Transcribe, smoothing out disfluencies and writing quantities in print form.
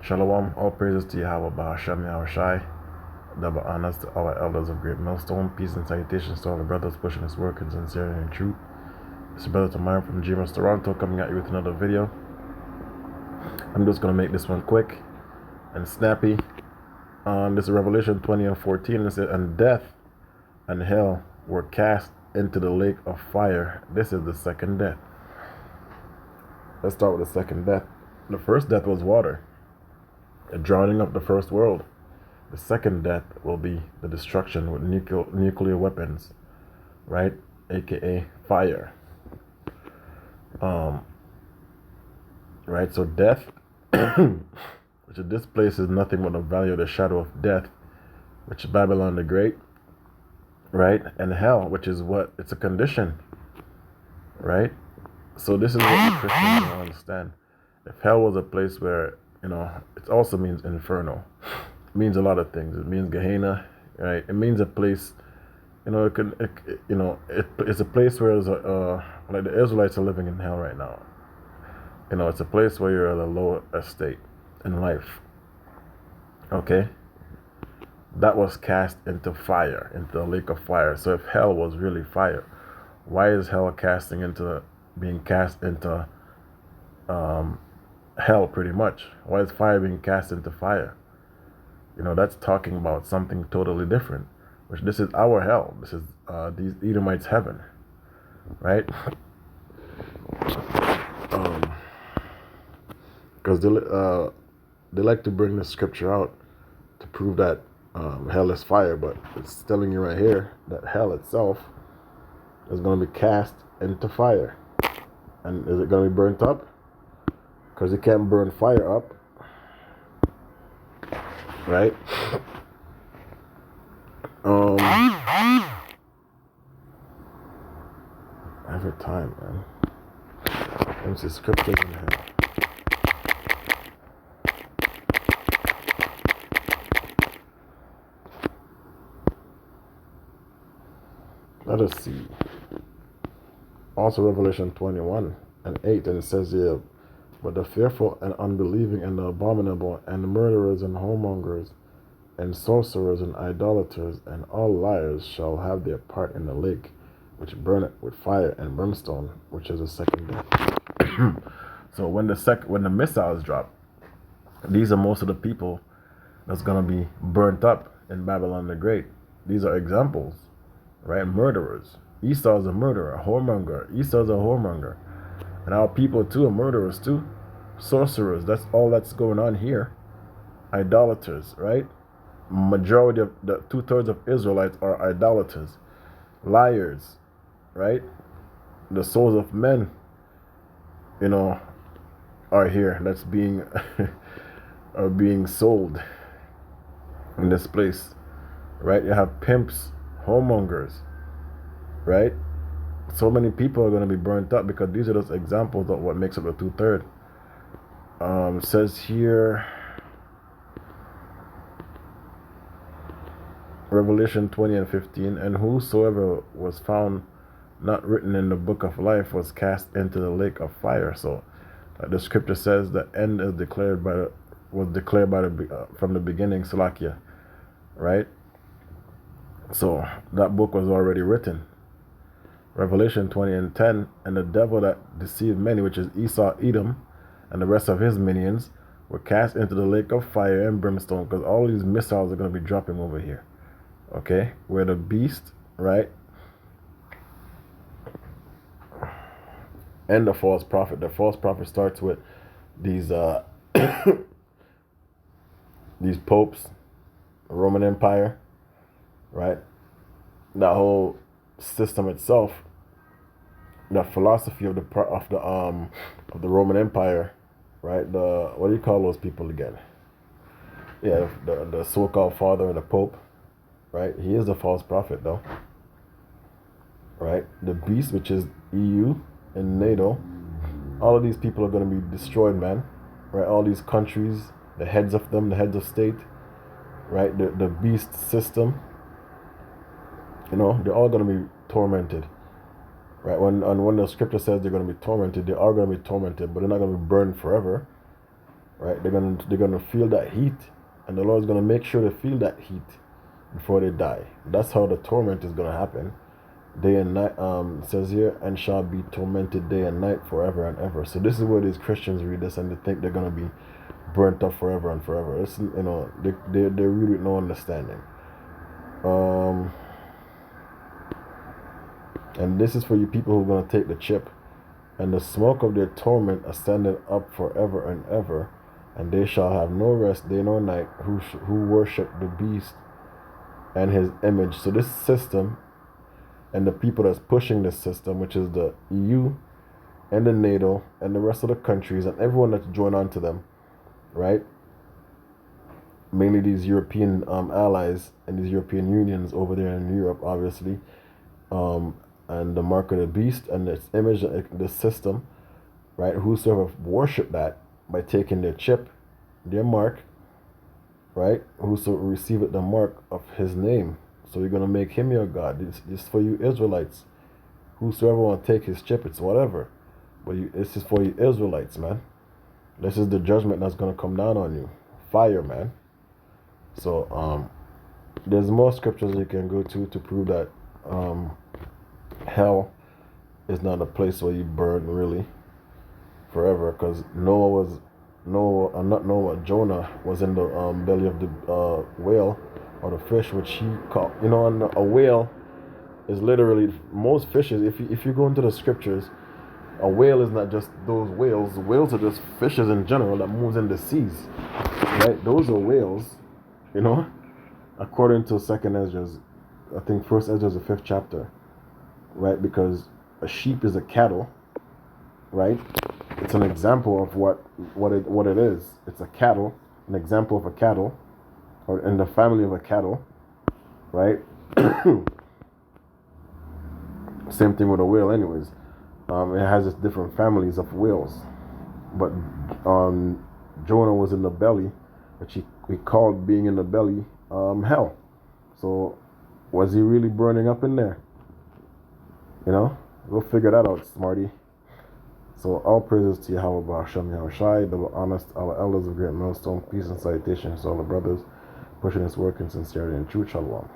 Shalom, all praises to Yahweh Bahasham Yahushai. Double honors to all our elders of Great Millstone. Peace and salutations to all the brothers pushing this work in sincerity and truth. It's your brother Tamar from GMS Toronto coming at you with another video. I'm just going to make this one quick and snappy. This is Revelation 20 and 14. It says, and death and hell were cast into the lake of fire. This is the second death. Let's start with the second death. The first death was water, the drowning of the first world. The second death will be the destruction with nuclear weapons, right? AKA fire. Right, so death, which in this place is nothing but the valley of the shadow of death, which is Babylon the Great, right? And hell, which is what? It's a condition, right? So this is what the Christians don't understand. If hell was a place where, it also means inferno. It means a lot of things. It means Gehenna, right? It means a place, it's a place where like the Israelites are living in hell right now. It's a place where you're at a low estate in life. Okay? That was cast into fire, into the lake of fire. So if hell was really fire, why is hell being cast into hell pretty much? Why is fire being cast into fire? That's talking about something totally different, which this is our hell. This is these Edomites' heaven, right? Because they like to bring the scripture out to prove that hell is fire, but it's telling you right here that hell itself is going to be cast into fire. And is it going to be burnt up? Because you can't burn fire up, right? Every time, man. Let me see scriptures in hell. Let us see. Also Revelation 21 and 8, and it says here, but the fearful and unbelieving and the abominable and the murderers and whoremongers and sorcerers and idolaters and all liars shall have their part in the lake, which burneth with fire and brimstone, which is the second death. So when the missiles drop, these are most of the people that's gonna be burnt up in Babylon the Great. These are examples, right? Murderers. Esau's a murderer, a whoremonger. Esau's a whoremonger. And our people too are murderers too. Sorcerers, that's all that's going on here. Idolaters, right? Majority of the 2/3 of Israelites are idolaters. Liars, right? The souls of men, are here. That's being are being sold in this place. Right? You have pimps, whoremongers, right? So many people are going to be burnt up because these are those examples of what makes up the 2/3. It says here, Revelation 20 and 15, and whosoever was found not written in the book of life was cast into the lake of fire. So the scripture says the end is declared from the beginning, Salakia, right? So that book was already written. Revelation 20 and 10, and the devil that deceived many, which is Esau, Edom, and the rest of his minions, were cast into the lake of fire and brimstone, because all these missiles are going to be dropping over here. Okay? Where the beast, right? And the false prophet. The false prophet starts with these these popes, Roman Empire, right? That whole system itself, the philosophy of the Roman Empire, right? What do you call those people again? Yeah, the so-called father of the Pope, right? He is a false prophet, though, right? The beast, which is EU and NATO, all of these people are going to be destroyed, man, right? All these countries, the heads of state, right? The beast system, they're all going to be tormented. Right, when the scripture says they're going to be tormented, they are going to be tormented, but they're not going to be burned forever. right? They're gonna feel that heat, and the Lord's gonna make sure they feel that heat before they die. That's how the torment is gonna happen. Day and night, it says here, and shall be tormented day and night forever and ever. So this is where these Christians read this and they think they're gonna be burnt up forever and forever. It's, they read with no understanding. And this is for you people who are gonna take the chip, and the smoke of their torment ascended up forever and ever, and they shall have no rest day nor night who worship the beast and his image. So this system, and the people that's pushing this system, which is the EU and the NATO and the rest of the countries and everyone that's joined on to them, right? Mainly these European allies and these European unions over there in Europe, obviously, and the mark of the beast and its image, the system, right? Whosoever worship that by taking their chip, their mark, right? Whosoever receiveth the mark of his name. So you're going to make him your God. This is for you Israelites. Whosoever want to take his chip, it's whatever. But this is for you Israelites, man. This is the judgment that's going to come down on you. Fire, man. So there's more scriptures you can go to prove that hell is not a place where you burn really forever. Because Jonah was in the belly of the whale or the fish, which he caught. And a whale is literally, most fishes, if you go into the scriptures, a whale is not just those whales. Whales are just fishes in general that moves in the seas, right? Those are whales, according to Second Esdras. I think First Esdras is the 5th chapter, right? Because a sheep is a cattle, right? It's an example of what it is. It's a cattle, an example of a cattle, or in the family of a cattle, right? Same thing with a whale, anyways. It has its different families of whales, but Jonah was in the belly, which he called being in the belly hell. So was he really burning up in there? Go figure that out, smarty. So all praises to Yahweh Ba'ashem Yahushai, double honest, our elders of great millstone, peace and salutation to all the brothers pushing this work in sincerity and truth. Shalom.